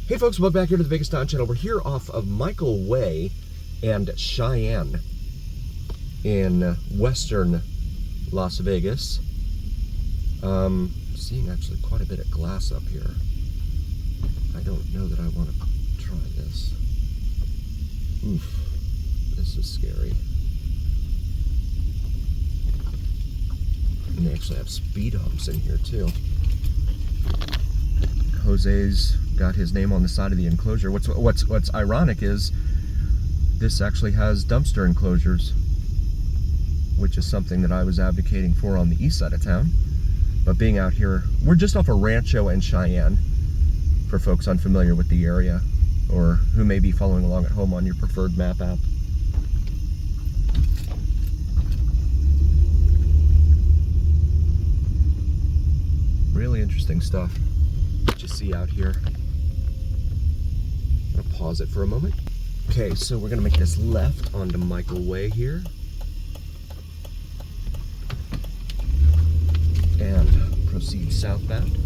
Hey folks, welcome back here to the Vegas Town Channel. We're here off of Michael Way and Cheyenne in western Las Vegas. Seeing actually quite a bit of glass up here. I don't know that I want to try this. Oof, this is scary. And they actually have speed humps in here too. Jose's got his name on the side of the enclosure. What's ironic is this actually has dumpster enclosures, which is something that I was advocating for on the east side of town. But being out here, we're just off of Rancho and Cheyenne, for folks unfamiliar with the area, or who may be following along at home on your preferred map app. Really interesting stuff that you see out here. I'm gonna pause it for a moment. Okay, so we're gonna make this left onto Michael Way here. And proceed southbound.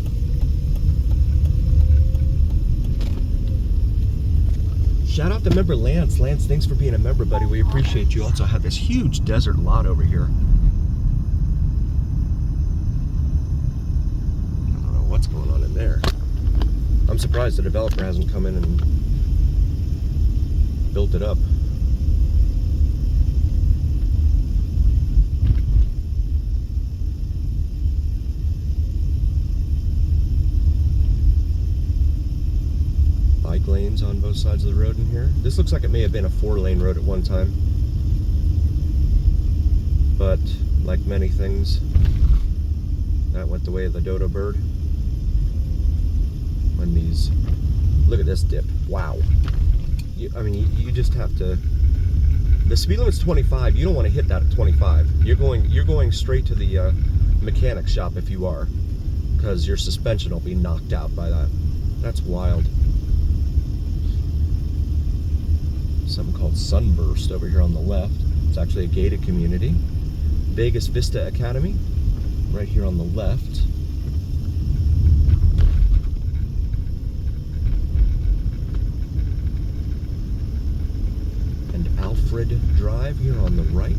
Shout out to member Lance. Lance, thanks for being a member, buddy. We appreciate you. Also have this huge desert lot over here. I don't know what's going on in there. I'm surprised the developer hasn't come in and built it up. Bike lanes on both sides of the road in here. This looks like it may have been a 4-lane road at one time. But like many things, that went the way of the dodo bird. When these, look at this dip. Wow. You just have to. The speed limit's 25. You don't want to hit that at 25. You're going straight to the mechanic shop if you are, because your suspension will be knocked out by that. That's wild. Something called Sunburst over here on the left. It's actually a gated community. Vegas Vista Academy, right here on the left. And Alfred Drive here on the right.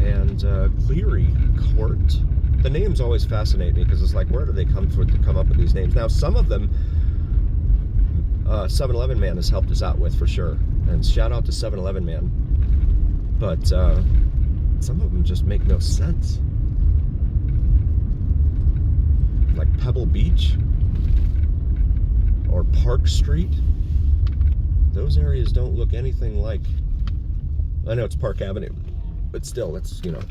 And Cleary Court. The names always fascinate me because it's like, where do they come up with these names? Now, some of them, 7-Eleven Man has helped us out with for sure, and shout out to 7-Eleven Man. But some of them just make no sense. Like Pebble Beach or Park Street. Those areas don't look anything like. I know it's Park Avenue, but still, it's, you know,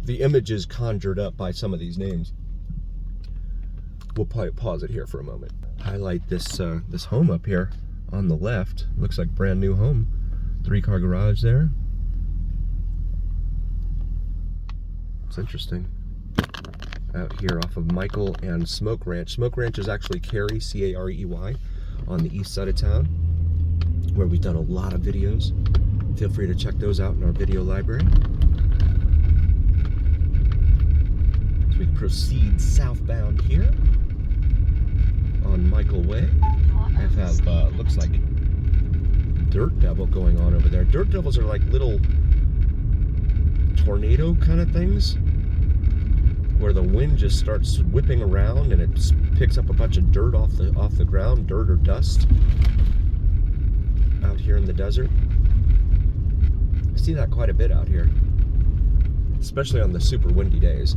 the images conjured up by some of these names. We'll probably pause it here for a moment. Highlight this this home up here on the left. Looks like brand new home. 3-car garage there. It's interesting. Out here off of Michael and Smoke Ranch. Smoke Ranch is actually Carey, C-A-R-E-Y, on the east side of town, where we've done a lot of videos. Feel free to check those out in our video library. As we proceed southbound here on Michael Way, I have looks like Dirt Devil going on over there. Dirt Devils are like little tornado kind of things, where the wind just starts whipping around and it picks up a bunch of dirt off the ground, dirt or dust, out here in the desert. I see that quite a bit out here, especially on the super windy days.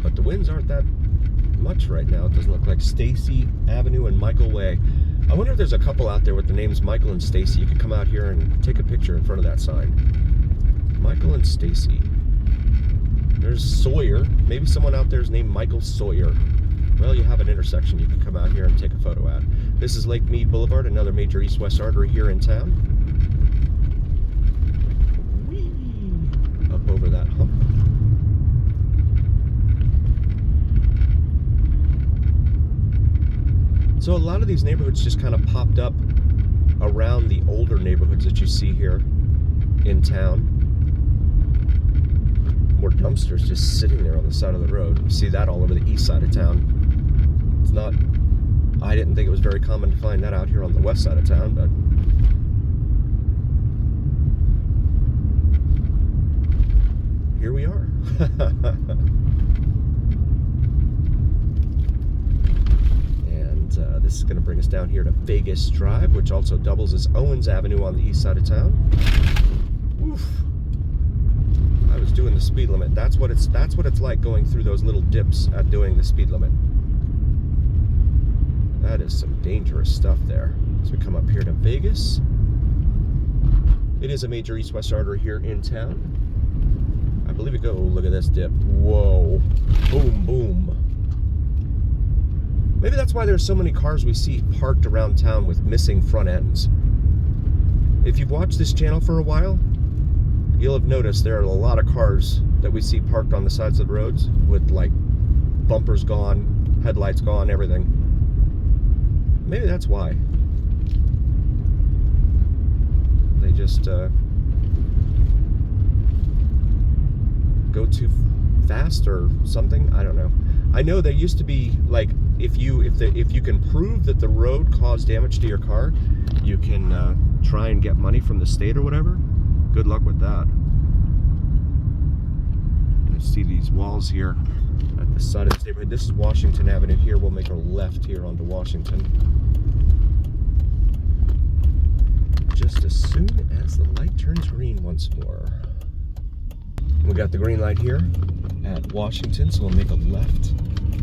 But the winds aren't that much right now. It doesn't look like. Stacy Avenue and Michael Way. I wonder if there's a couple out there with the names Michael and Stacy. You could come out here and take a picture in front of that sign. Michael and Stacy. There's Sawyer. Maybe someone out there is named Michael Sawyer. Well, you have an intersection you can come out here and take a photo at. This is Lake Mead Boulevard, another major east-west artery here in town. Whee! Up over that hump. So a lot of these neighborhoods just kind of popped up around the older neighborhoods that you see here in town. More dumpsters just sitting there on the side of the road. You see that all over the east side of town. It's not, I didn't think it was very common to find that out here on the west side of town, but here we are. This is going to bring us down here to Vegas Drive, which also doubles as Owens Avenue on the east side of town. Oof. I was doing the speed limit. That's what it's like going through those little dips at doing the speed limit. That is some dangerous stuff there. As we come up here to Vegas. It is a major east-west artery here in town. I believe it goes. Oh, look at this dip. Whoa. Boom, boom. Maybe that's why there's so many cars we see parked around town with missing front ends. If you've watched this channel for a while, you'll have noticed there are a lot of cars that we see parked on the sides of the roads with like bumpers gone, headlights gone, everything. Maybe that's why. They just go too fast or something. I don't know. I know there used to be like if you can prove that the road caused damage to your car, you can try and get money from the state or whatever. Good luck with that. You see these walls here at the side of this neighborhood. This is Washington Avenue here. We'll make a left here onto Washington. Just as soon as the light turns green once more. We got the green light here at Washington, so we'll make a left,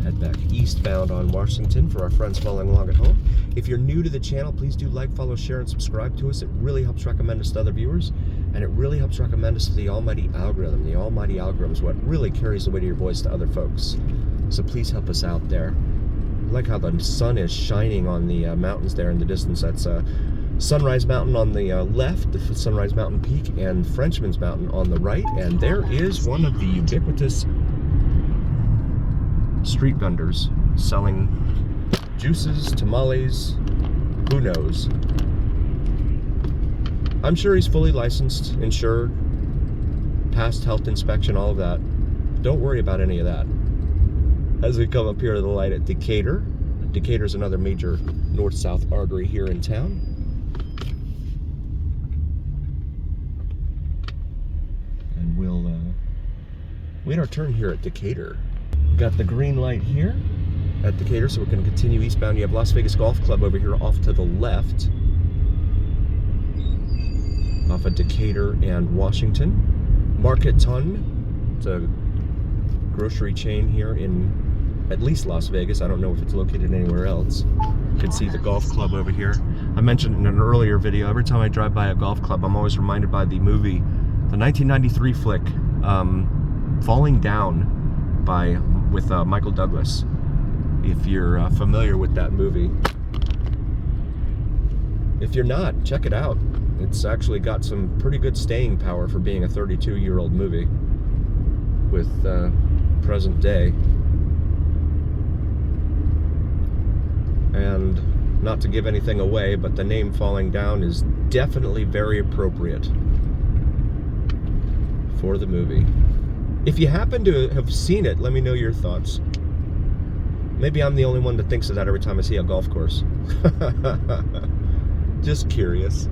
head back eastbound on Washington for our friends following along at home. If you're new to the channel, please do like, follow, share, and subscribe to us. It really helps recommend us to other viewers, and it really helps recommend us to the almighty algorithm. The almighty algorithm is what really carries the weight of your voice to other folks. So please help us out there. I like how the sun is shining on the mountains there in the distance. That's Sunrise Mountain on the left, the Sunrise Mountain Peak, and Frenchman's Mountain on the right. And there is one of the ubiquitous street vendors selling juices, tamales, who knows. I'm sure he's fully licensed, insured, passed health inspection, all of that. Don't worry about any of that. As we come up here to the light at Decatur. Decatur's another major north-south artery here in town. And we'll wait our turn here at Decatur. Got the green light here at Decatur, so we're going to continue eastbound. You have Las Vegas Golf Club over here off to the left, off of Decatur and Washington. Market Ton, it's a grocery chain here in at least Las Vegas. I don't know if it's located anywhere else. You can see the golf club over here. I mentioned in an earlier video, every time I drive by a golf club, I'm always reminded by the movie, the 1993 flick, Falling Down, with Michael Douglas, if you're familiar with that movie. If you're not, check it out. It's actually got some pretty good staying power for being a 32-year-old movie with present day. And not to give anything away, but the name Falling Down is definitely very appropriate for the movie. If you happen to have seen it, let me know your thoughts. Maybe I'm the only one that thinks of that every time I see a golf course. Just curious.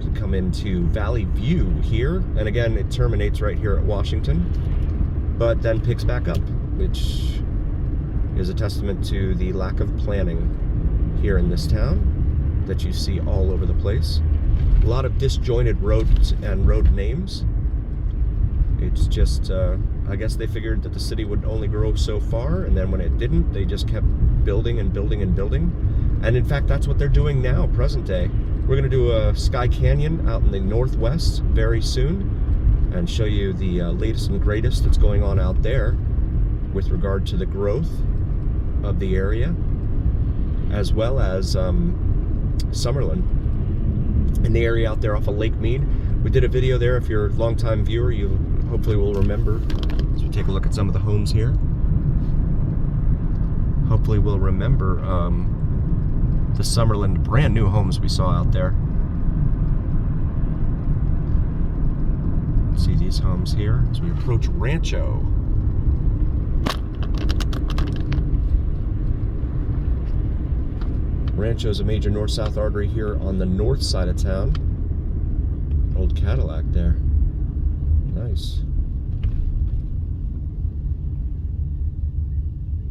So come into Valley View here, and again, it terminates right here at Washington, but then picks back up, which is a testament to the lack of planning here in this town that you see all over the place. A lot of disjointed roads and road names. It's just, I guess they figured that the city would only grow so far, and then when it didn't, they just kept building and building and building. And in fact, that's what they're doing now, present day. We're going to do a Sky Canyon out in the northwest very soon and show you the latest and greatest that's going on out there with regard to the growth of the area, as well as Summerlin, in the area out there off of Lake Mead. We did a video there. If you're a longtime viewer, you hopefully will remember. As we take a look at some of the homes here. hopefully will remember the Summerlin brand new homes we saw out there. See these homes here as we approach Rancho. Rancho is a major north-south artery here on the north side of town. Old Cadillac there. Nice.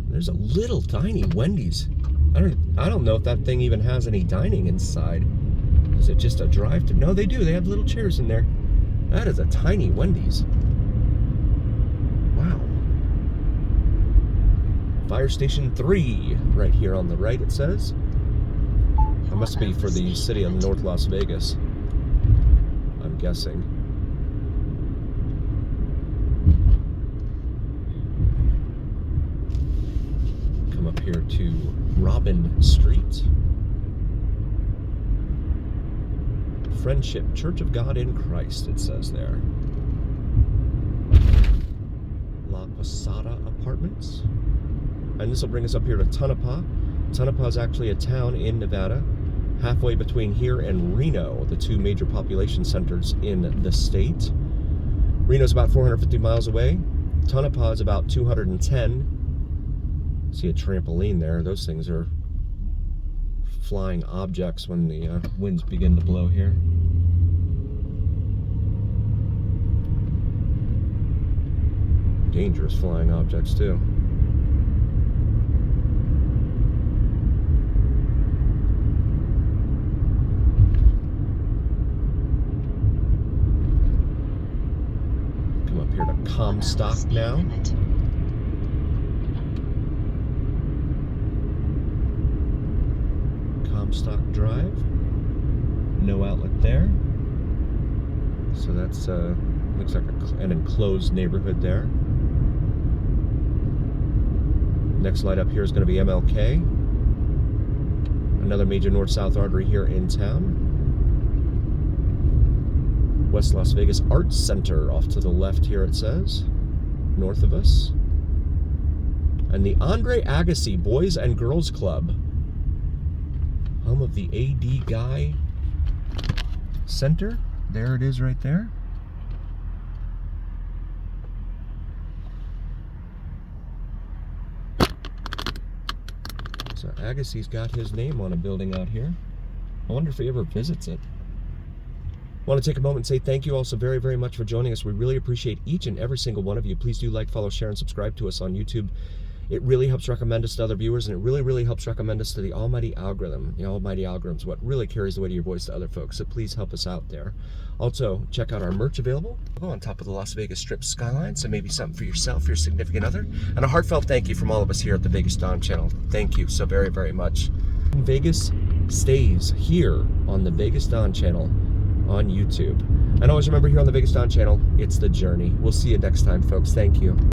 There's a little tiny Wendy's. I don't know if that thing even has any dining inside. Is it just a drive-thru? No, they do. They have little chairs in there. That is a tiny Wendy's. Wow. Fire Station 3, right here on the right, it says. That must be for the city of North Las Vegas, I'm guessing. Come up here to Robin Street. Friendship Church of God in Christ, it says there. La Posada Apartments. And this will bring us up here to Tonopah. Tonopah is actually a town in Nevada, halfway between here and Reno, the two major population centers in the state. Reno's about 450 miles away. Tonopah is about 210. See a trampoline there. Those things are flying objects when the winds begin to blow here. Dangerous flying objects too. Come up here to Comstock now. Comstock Drive. No outlet there. So that's looks like an enclosed neighborhood there. Next light up here is going to be MLK. Another major north-south artery here in town. West Las Vegas Arts Center off to the left here, it says. North of us. And the Andre Agassi Boys and Girls Club. Home of the AD Guy Center. There it is right there. So Agassi's got his name on a building out here. I wonder if he ever visits it. I want to take a moment and say thank you all so very, very much for joining us. We really appreciate each and every single one of you. Please do like, follow, share, and subscribe to us on YouTube. It really helps recommend us to other viewers, and it really, really helps recommend us to the almighty algorithm. The almighty algorithm is what really carries the weight of your voice to other folks, so please help us out there. Also, check out our merch available on top of the Las Vegas Strip skyline, so maybe something for yourself, your significant other. And a heartfelt thank you from all of us here at the Vegas Dawn channel. Thank you so very, very much. Vegas stays here on the Vegas Dawn channel on YouTube. And always remember, here on the Vegas Dawn channel, it's the journey. We'll see you next time, folks. Thank you.